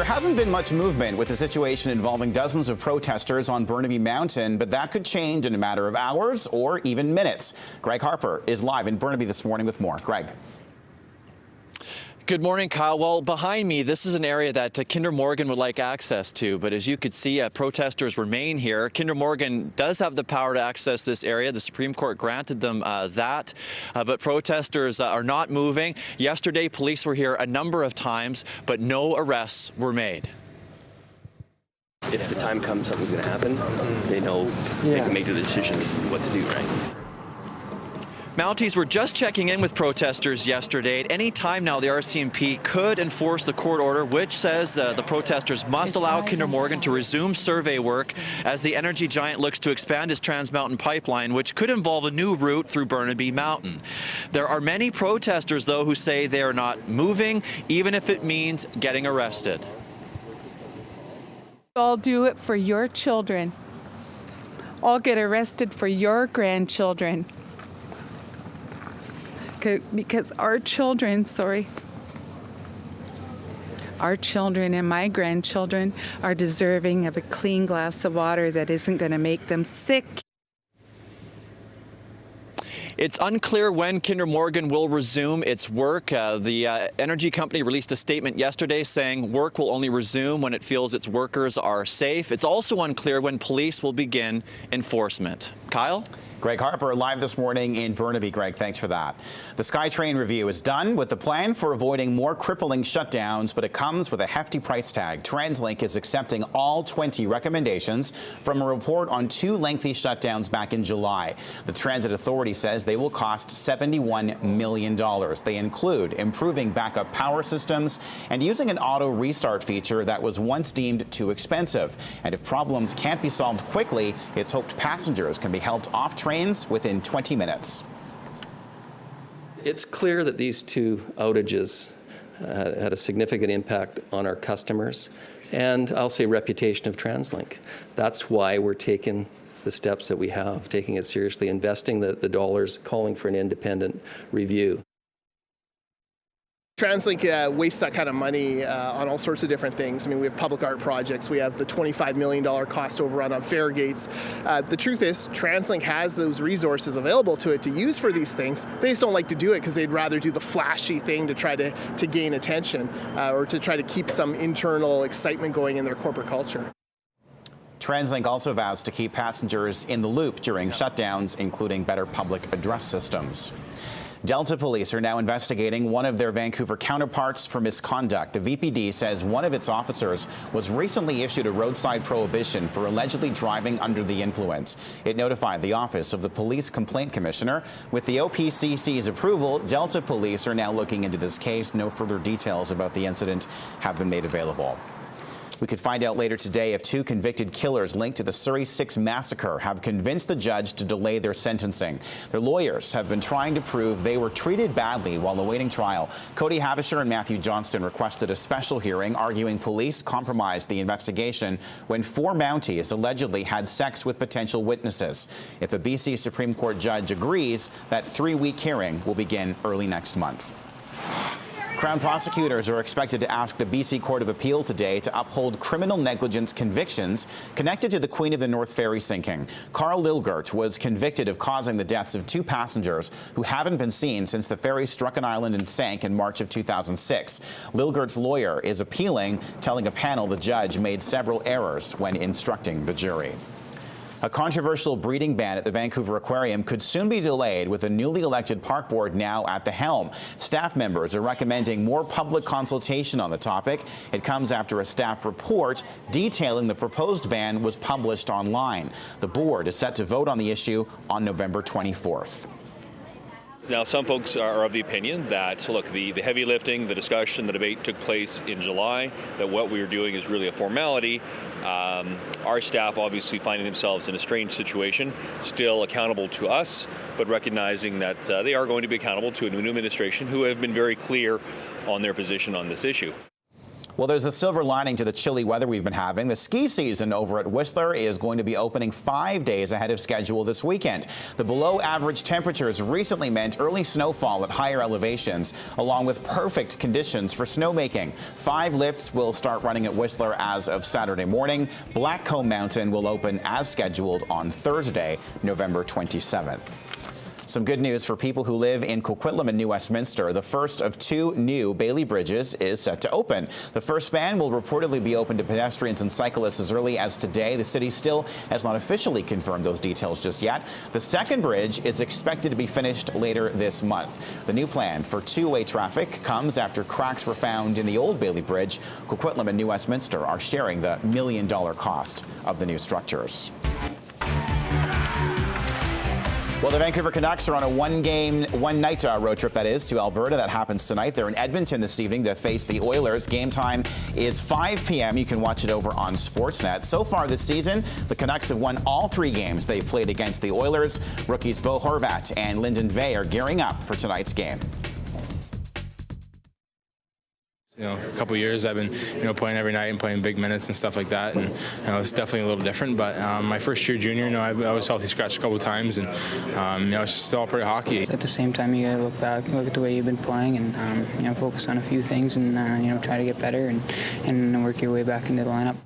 There hasn't been much movement with the situation involving dozens of protesters on Burnaby Mountain, but that could change in a matter of hours or even minutes. Greg Harper is live in Burnaby this morning with more. Greg. Good morning, Kyle. Well, behind me, this is an area that Kinder Morgan would like access to, but as you could see, protesters remain here. Kinder Morgan does have the power to access this area. The Supreme Court granted them that, but protesters are not moving. Yesterday, police were here a number of times, but no arrests were made. If the time comes something's going to happen, they know they can make the decision what to do, right? Mounties were just checking in with protesters yesterday. At any time now, the RCMP could enforce the court order, which says the protesters must allow Kinder Morgan to resume survey work as the energy giant looks to expand its Trans Mountain pipeline, which could involve a new route through Burnaby Mountain. There are many protesters, though, who say they are not moving, even if it means getting arrested. I'll do it for your children. I'll get arrested for your grandchildren. Because our children and my grandchildren are deserving of a clean glass of water that isn't going to make them sick. It's unclear when Kinder Morgan will resume its work. The energy company released a statement yesterday saying work will only resume when it feels its workers are safe. It's also unclear when police will begin enforcement. Kyle? Greg Harper live this morning in Burnaby. Greg, thanks for that. The Skytrain review is done with the plan for avoiding more crippling shutdowns, but it comes with a hefty price tag. TransLink is accepting all 20 recommendations from a report on 2 lengthy shutdowns back in July. The Transit Authority says they will cost $71 million. They include improving backup power systems and using an auto restart feature that was once deemed too expensive. And if problems can't be solved quickly, it's hoped passengers can be helped off trains within 20 minutes. It's clear that these 2 outages had a significant impact on our customers and I'll say reputation of TransLink. That's why we're taking the steps that we have, taking it seriously, investing the dollars, calling for an independent review. TransLink wastes that kind of money on all sorts of different things. I mean, we have public art projects. We have the $25 million cost overrun on fare gates. The truth is, TransLink has those resources available to it to use for these things. They just don't like to do it because they'd rather do the flashy thing to try to gain attention or to try to keep some internal excitement going in their corporate culture. TransLink also vows to keep passengers in the loop during shutdowns, including better public address systems. Delta police are now investigating one of their Vancouver counterparts for misconduct. The VPD says one of its officers was recently issued a roadside prohibition for allegedly driving under the influence. It notified the Office of the Police Complaint Commissioner. With the OPCC's approval, Delta police are now looking into this case. No further details about the incident have been made available. We could find out later today if 2 convicted killers linked to the Surrey 6 massacre have convinced the judge to delay their sentencing. Their lawyers have been trying to prove they were treated badly while awaiting trial. Cody Havisher and Matthew Johnston requested a special hearing, arguing police compromised the investigation when 4 Mounties allegedly had sex with potential witnesses. If a BC Supreme Court judge agrees, that 3-week hearing will begin early next month. Crown prosecutors are expected to ask the BC Court of Appeal today to uphold criminal negligence convictions connected to the Queen of the North ferry sinking. Carl Lilgert was convicted of causing the deaths of 2 passengers who haven't been seen since the ferry struck an island and sank in March of 2006. Lilgert's lawyer is appealing, telling a panel the judge made several errors when instructing the jury. A controversial breeding ban at the Vancouver Aquarium could soon be delayed with a newly elected park board now at the helm. Staff members are recommending more public consultation on the topic. It comes after a staff report detailing the proposed ban was published online. The board is set to vote on the issue on November 24th. Now, some folks are of the opinion that, look, the heavy lifting, the discussion, the debate took place in July, that what we were doing is really a formality. Our staff obviously finding themselves in a strange situation, still accountable to us, but recognizing that they are going to be accountable to a new administration who have been very clear on their position on this issue. Well, there's a silver lining to the chilly weather we've been having. The ski season over at Whistler is going to be opening 5 days ahead of schedule this weekend. The below average temperatures recently meant early snowfall at higher elevations, along with perfect conditions for snowmaking. 5 lifts will start running at Whistler as of Saturday morning. Blackcomb Mountain will open as scheduled on Thursday, November 27th. Some good news for people who live in Coquitlam and New Westminster. The first of 2 new Bailey bridges is set to open. The first span will reportedly be open to pedestrians and cyclists as early as today. The city still has not officially confirmed those details just yet. The second bridge is expected to be finished later this month. The new plan for two-way traffic comes after cracks were found in the old Bailey Bridge. Coquitlam and New Westminster are sharing the $1 million cost of the new structures. Well, the Vancouver Canucks are on a one-night road trip, that is, to Alberta. That happens tonight. They're in Edmonton this evening to face the Oilers. Game time is 5 p.m. You can watch it over on Sportsnet. So far this season, the Canucks have won all 3 games they've played against the Oilers. Rookies Bo Horvat and Lyndon Vey are gearing up for tonight's game. A couple years I've been, playing every night and playing big minutes and stuff like that, and it's definitely a little different. But my first year junior, I was healthy scratched a couple of times, and it's still pretty hockey. At the same time, you got to look back, look at the way you've been playing, and focus on a few things, and try to get better and work your way back into the lineup.